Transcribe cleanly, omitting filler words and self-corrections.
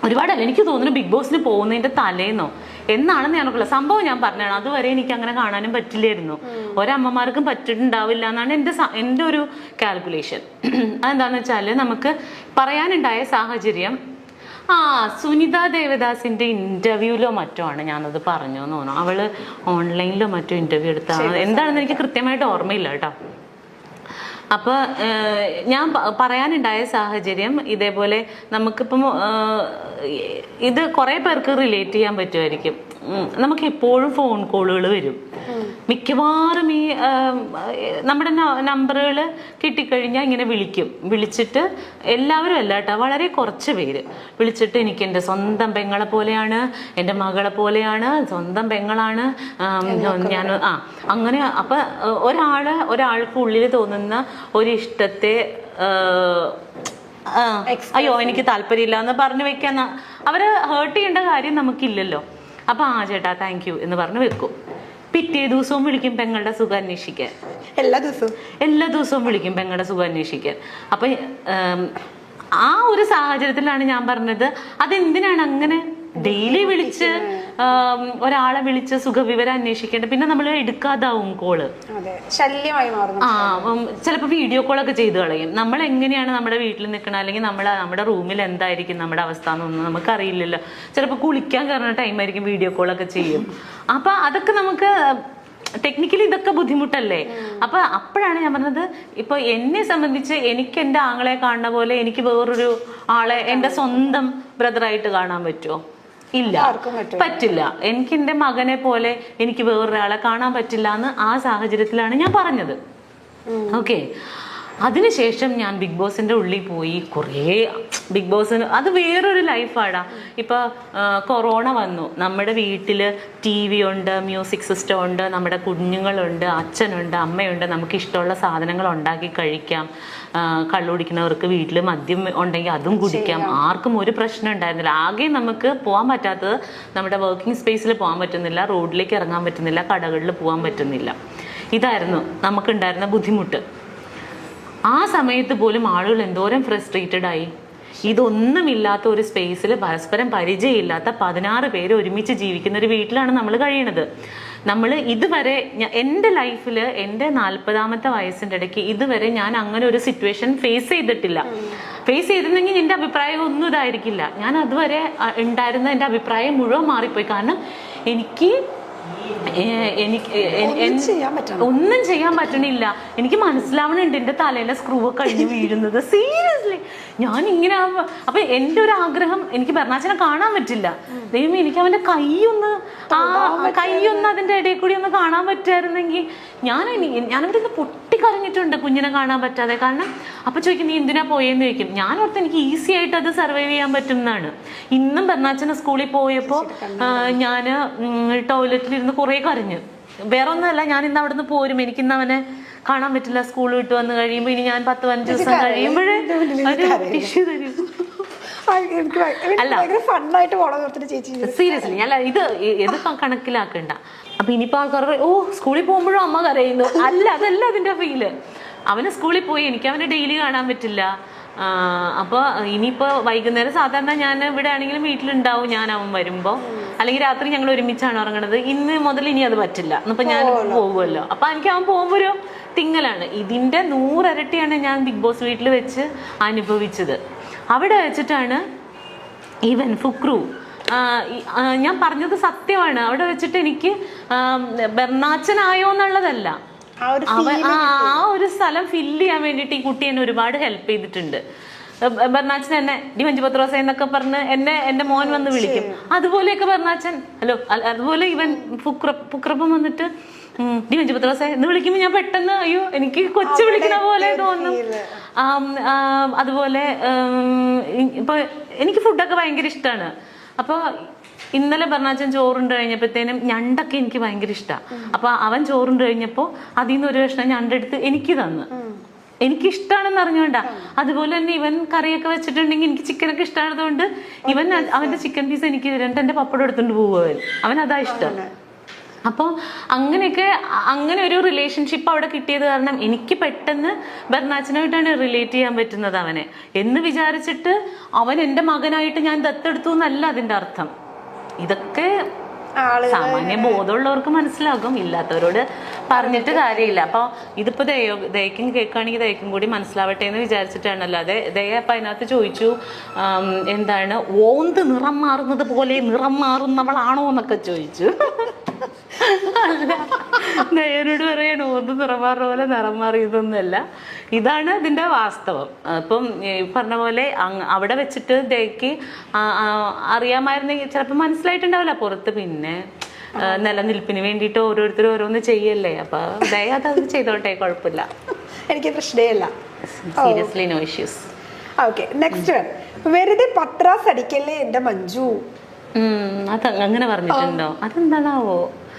ഒരുപാടല്ല, എനിക്ക് തോന്നുന്നു ബിഗ് ബോസിന് പോകുന്നതിന്റെ തലേന്നോ എന്നാണെന്ന് ഞാനൊക്കെ സംഭവം ഞാൻ പറഞ്ഞതാണ്. അതുവരെ എനിക്ക് അങ്ങനെ കാണാനും പറ്റില്ലായിരുന്നു, ഒരമ്മമാർക്കും പറ്റിയിട്ടുണ്ടാവില്ല എന്നാണ് എൻ്റെ ഒരു കാൽക്കുലേഷൻ. അതെന്താന്ന് വെച്ചാല് നമുക്ക് പറയാനുണ്ടായ സാഹചര്യം, സുനിത ദേവദാസിന്റെ ഇന്റർവ്യൂലോ മറ്റോ ആണ് ഞാനത് പറഞ്ഞു എന്ന് തോന്നുന്നു. അവള് ഓൺലൈനിലോ മറ്റോ ഇന്റർവ്യൂ എടുത്താണ്, എന്താണെന്ന് എനിക്ക് കൃത്യമായിട്ട് ഓർമ്മയില്ല കേട്ടോ. അപ്പൊ ഞാൻ പറയാനുണ്ടായ സാഹചര്യം ഇതേപോലെ, നമുക്കിപ്പം ഇത് കുറെ പേർക്ക് റിലേറ്റ് ചെയ്യാൻ പറ്റുമായിരിക്കും. നമുക്ക് എപ്പോഴും ഫോൺ കോളുകൾ വരും, മിക്കവാറും ഈ നമ്മുടെ നമ്പറുകൾ കിട്ടിക്കഴിഞ്ഞാൽ ഇങ്ങനെ വിളിച്ചിട്ട് എല്ലാവരും അല്ല കേട്ടോ, വളരെ കുറച്ച് പേര് വിളിച്ചിട്ട് എനിക്ക് എൻ്റെ സ്വന്തം പെങ്ങളെ പോലെയാണ്, എൻ്റെ മകളെ പോലെയാണ്, സ്വന്തം പെങ്ങളാണ് ഞാൻ അങ്ങനെ. അപ്പൊ ഒരാൾക്ക് ഉള്ളിൽ തോന്നുന്ന ഒരു ഇഷ്ടത്തെ അയ്യോ എനിക്ക് താല്പര്യമില്ല എന്ന് പറഞ്ഞു വെക്കാൻ അവരെ ഹേർട്ട് ചെയ്യേണ്ട കാര്യം നമുക്കില്ലല്ലോ. അപ്പൊ ചേട്ടാ താങ്ക് യു എന്ന് പറഞ്ഞ് വെക്കും. പിറ്റേ ദിവസവും വിളിക്കും പെങ്ങളുടെ സുഖം അന്വേഷിക്കാൻ, എല്ലാ ദിവസവും വിളിക്കും പെങ്ങളുടെ സുഖം അന്വേഷിക്കാൻ. അപ്പൊ ആ ഒരു സാഹചര്യത്തിലാണ് ഞാൻ പറഞ്ഞത്, അതെന്തിനാണ് അങ്ങനെ ഡെയിലി വിളിച്ച് ഒരാളെ വിളിച്ച് സുഖവിവരം അന്വേഷിക്കേണ്ടത്? പിന്നെ നമ്മൾ എടുക്കാതാവും കോള്, ശല്യമായി മാറും. ചിലപ്പോൾ വീഡിയോ കോളൊക്കെ ചെയ്ത് കളയും. നമ്മൾ എങ്ങനെയാണ് നമ്മുടെ വീട്ടിൽ നിൽക്കണം, അല്ലെങ്കിൽ നമ്മുടെ റൂമിൽ എന്തായിരിക്കും നമ്മുടെ അവസ്ഥ എന്നൊന്നും നമുക്കറിയില്ലല്ലോ. ചിലപ്പോൾ കുളിക്കാൻ കയറുന്ന ടൈമായിരിക്കും വീഡിയോ കോളൊക്കെ ചെയ്യും. അപ്പൊ അതൊക്കെ നമുക്ക് ടെക്നിക്കലി ഇതൊക്കെ ബുദ്ധിമുട്ടല്ലേ. അപ്പോഴാണ് ഞാൻ പറഞ്ഞത്, ഇപ്പൊ എന്നെ സംബന്ധിച്ച് എനിക്ക് എൻ്റെ ആങ്ങളെ കാണുന്ന പോലെ എനിക്ക് വേറൊരു ആളെ എൻ്റെ സ്വന്തം ബ്രദറായിട്ട് കാണാൻ പറ്റുമോ? ഇല്ല, പറ്റില്ല. എനിക്ക് എൻ്റെ മകനെ പോലെ എനിക്ക് വേറൊരാളെ കാണാൻ പറ്റില്ല എന്ന് ആ സാഹചര്യത്തിലാണ് ഞാൻ പറഞ്ഞത്. ഓക്കെ, അതിനുശേഷം ഞാൻ ബിഗ് ബോസിന്റെ ഉള്ളിൽ പോയി കുറേ. ബിഗ് ബോസിന് അത് വേറൊരു ലൈഫാടാ. ഇപ്പൊ കൊറോണ വന്നു, നമ്മുടെ വീട്ടില് TV ഉണ്ട്, മ്യൂസിക് സിസ്റ്റം ഉണ്ട്, നമ്മുടെ കുഞ്ഞുങ്ങളുണ്ട്, അച്ഛനുണ്ട്, അമ്മയുണ്ട്, നമുക്ക് ഇഷ്ടമുള്ള സാധനങ്ങൾ ഉണ്ടാക്കി കഴിക്കാം. കള്ളുകുടിക്കുന്നവർക്ക് വീട്ടിൽ മദ്യം ഉണ്ടെങ്കിൽ അതും കുടിക്കാം. ആർക്കും ഒരു പ്രശ്നം ഉണ്ടായിരുന്നില്ല. ആകെ നമുക്ക് പോകാൻ പറ്റാത്തത് നമ്മുടെ വർക്കിംഗ് സ്പേസിൽ പോകാൻ പറ്റുന്നില്ല, റോഡിലേക്ക് ഇറങ്ങാൻ പറ്റുന്നില്ല, കടകളിൽ പോകാൻ പറ്റുന്നില്ല. ഇതായിരുന്നു നമുക്കുണ്ടായിരുന്ന ബുദ്ധിമുട്ട്. ആ സമയത്ത് പോലും ആളുകൾ എന്തോരം ഫ്രസ്ട്രേറ്റഡ് ആയി. ഇതൊന്നുമില്ലാത്ത ഒരു സ്പേസിൽ പരസ്പരം പരിചയമില്ലാത്ത 16 പേര് ഒരുമിച്ച് ജീവിക്കുന്ന ഒരു വീട്ടിലാണ് നമ്മൾ കഴിയണത്. നമ്മൾ ഇതുവരെ എൻ്റെ ലൈഫിൽ എൻ്റെ 40ാമത്തെ വയസ്സിൻ്റെ ഇടയ്ക്ക് ഇതുവരെ ഞാൻ അങ്ങനെ ഒരു സിറ്റുവേഷൻ ഫേസ് ചെയ്തിട്ടില്ല. ഫേസ് ചെയ്തിരുന്നെങ്കിൽ എൻ്റെ അഭിപ്രായം ഒന്നും ഇതായിരിക്കില്ല. ഞാൻ അതുവരെ ഉണ്ടായിരുന്ന എൻ്റെ അഭിപ്രായം മുഴുവൻ മാറിപ്പോയി. കാരണം എനിക്ക് ഒന്നും ചെയ്യാൻ പറ്റണില്ല. എനിക്ക് മനസ്സിലാവണുണ്ട് എൻ്റെ തലയിലെ സ്ക്രൂ കഴിഞ്ഞ് വീഴുന്നത്. സീരിയസ്ലി ഞാൻ ഇങ്ങനെ. അപ്പൊ എൻ്റെ ഒരു ആഗ്രഹം, എനിക്ക് ബെർണാച്ചനെ കാണാൻ പറ്റില്ല. ദൈവം എനിക്ക് അവന്റെ കൈയൊന്ന് അതിന്റെ ഇടയിൽ കൂടി ഒന്ന് കാണാൻ പറ്റുമായിരുന്നെങ്കിൽ ഞാനിവിടെ നിന്ന് പൊട്ടിക്കരഞ്ഞിട്ടുണ്ട് കുഞ്ഞിനെ കാണാൻ പറ്റാതെ. കാരണം അപ്പൊ ചോദിക്കും നീ എന്തിനാ പോയെന്ന് ചോദിക്കും. ഞാൻ ഓർത്ത് എനിക്ക് ഈസി ആയിട്ട് അത് സർവൈവ് ചെയ്യാൻ പറ്റും എന്നാണ്. ഇന്നും ബെർണാച്ചനെ സ്കൂളിൽ പോയപ്പോ ഞാൻ ടോയ്ലറ്റിൽ ഇരുന്ന് കുറെ കരഞ്ഞു. വേറെ ഒന്നുമല്ല, ഞാൻ ഇന്ന് അവിടെ നിന്ന് പോരും, എനിക്കിന്ന് അവനെ കാണാൻ പറ്റില്ല. സ്കൂൾ വിട്ട് വന്ന് കഴിയുമ്പോ ഇനി ഞാൻ 10-15 ദിവസം കഴിയുമ്പോഴേ ടിഷ്യൂ തരും. സീരിയസ്ലി അല്ല, ഇത് കണക്കിലാക്കണ്ട. അപ്പൊ ഇനിയിപ്പോ ആൾക്കാർ സ്കൂളിൽ പോകുമ്പോഴും അമ്മ കരയുന്നു. അതല്ല അതിന്റെ ഫീല്. അവന് സ്കൂളിൽ പോയി എനിക്ക് അവനെ ഡെയിലി കാണാൻ പറ്റില്ല. അപ്പൊ ഇനിയിപ്പോ വൈകുന്നേരം സാധാരണ ഞാൻ ഇവിടെ ആണെങ്കിലും വീട്ടിലുണ്ടാവും ഞാൻ അവൻ വരുമ്പോ, അല്ലെങ്കിൽ രാത്രി ഞങ്ങൾ ഒരുമിച്ചാണ് ഉറങ്ങണത്. ഇന്ന് മുതൽ ഇനി അത് പറ്റില്ല. ഇന്നിപ്പോ ഞാൻ പോകുമല്ലോ. അപ്പൊ എനിക്ക് അവൻ പോകുമ്പോ ഒരു തിങ്ങലാണ്. ഇതിന്റെ 100 ഇരട്ടിയാണ് ഞാൻ ബിഗ് ബോസ് വീട്ടിൽ വെച്ച് അനുഭവിച്ചത്. അവിടെ വെച്ചിട്ടാണ് ഈവൻ ഫുക്രു, ഞാൻ പറഞ്ഞത് സത്യമാണ്, അവിടെ വെച്ചിട്ട് എനിക്ക് ബെർണാച്ചനായോ എന്നുള്ളതല്ല, ആ ഒരു സ്ഥലം ഫില്ല് ചെയ്യാൻ വേണ്ടിയിട്ട് ഈ കുട്ടി എന്നെ ഒരുപാട് ഹെൽപ്പ് ചെയ്തിട്ടുണ്ട്. ബെർണാച്ചൻ എന്നെ ഡി മഞ്ജു പത്രോസ എന്നൊക്കെ പറഞ്ഞ് എന്റെ മോൻ വന്ന് വിളിക്കും. അതുപോലെയൊക്കെ ബെർണാച്ചൻ അതുപോലെ ഇവൻ ഫുക്രപ്പം വന്നിട്ട് ഡി മഞ്ജു പത്രോസ എന്ന് വിളിക്കുമ്പോൾ ഞാൻ പെട്ടെന്ന് അയ്യോ എനിക്ക് കൊച്ചു വിളിക്കുന്ന പോലെ തോന്നും. അതുപോലെ ഇപ്പൊ എനിക്ക് ഫുഡൊക്കെ ഭയങ്കര ഇഷ്ടമാണ്. അപ്പൊ ഇന്നലെ ബെർണാച്ചൻ ചോറുണ്ട് കഴിഞ്ഞപ്പോഴത്തേനും ഞണ്ടൊക്കെ എനിക്ക് ഭയങ്കര ഇഷ്ടമാണ്. അപ്പൊ അവൻ ചോറുണ്ട് കഴിഞ്ഞപ്പോ അതിൽ നിന്ന് ഒരു കഷ്ണം ഞണ്ടെടുത്ത് എനിക്ക് തന്നു. എനിക്കിഷ്ടമാണെന്ന് അറിഞ്ഞോണ്ടാ. അതുപോലെ തന്നെ ഇവൻ കറിയൊക്കെ വെച്ചിട്ടുണ്ടെങ്കിൽ എനിക്ക് ചിക്കനൊക്കെ ഇഷ്ടമായതുകൊണ്ട് ഇവൻ അവന്റെ ചിക്കൻ പീസ് എനിക്ക് തരുന്നുണ്ട്. എന്റെ പപ്പടം എടുത്തോണ്ട് പോവും അവൻ അതാ ഇഷ്ടം. അപ്പോൾ അങ്ങനെയൊക്കെ അങ്ങനെ ഒരു റിലേഷൻഷിപ്പ് അവിടെ കിട്ടിയത് കാരണം എനിക്ക് പെട്ടെന്ന് ബെർണാച്ചനായിട്ടാണ് റിലേറ്റ് ചെയ്യാൻ പറ്റുന്നത് അവനെ എന്ന് വിചാരിച്ചിട്ട് അവൻ എൻ്റെ മകനായിട്ട് ഞാൻ ദത്തെടുത്തു എന്നല്ല അതിൻ്റെ അർത്ഥം. ഇതൊക്കെ സാമാന്യ ബോധമുള്ളവർക്ക് മനസ്സിലാകും, ഇല്ലാത്തവരോട് പറഞ്ഞിട്ട് കാര്യമില്ല. അപ്പോൾ ഇതിപ്പോൾ ദയക്കും കേൾക്കുകയാണെങ്കിൽ ദയക്കും കൂടി മനസ്സിലാവട്ടെ എന്ന് വിചാരിച്ചിട്ടാണല്ലോ. ദയ അപ്പം അതിനകത്ത് ചോദിച്ചു എന്താണ് ഓന്ത് നിറം മാറുന്നത് പോലെ നിറം മാറുന്നവളാണോ എന്നൊക്കെ ചോദിച്ചു. ദയനോട് പറയാണ് ഓന്ത് നിറം മാറുന്ന പോലെ നിറം മാറിയതൊന്നുമല്ല, ഇതാണ് ഇതിൻ്റെ വാസ്തവം. അപ്പം പറഞ്ഞ പോലെ അവിടെ വെച്ചിട്ട് ദയക്ക് അറിയാമായിരുന്നെങ്കിൽ ചിലപ്പോൾ മനസ്സിലായിട്ടുണ്ടാവില്ല പുറത്ത്. പിന്നെ നിലനിൽപ്പിന് വേണ്ടിയിട്ട് ഓരോരുത്തരും ഓരോന്ന് ചെയ്യല്ലേ, അപ്പൊ ദയ അത് ചെയ്തോട്ടെ, കുഴപ്പമില്ല, എനിക്ക് പ്രശ്നമില്ല. Seriously no issues. Okay, next one. വെറുതെ പത്രാസ് അടിക്കല്ലേ എന്റെ മഞ്ജു. അത് അങ്ങനെ പറഞ്ഞിട്ടുണ്ടോ? അതെന്താണാവോ?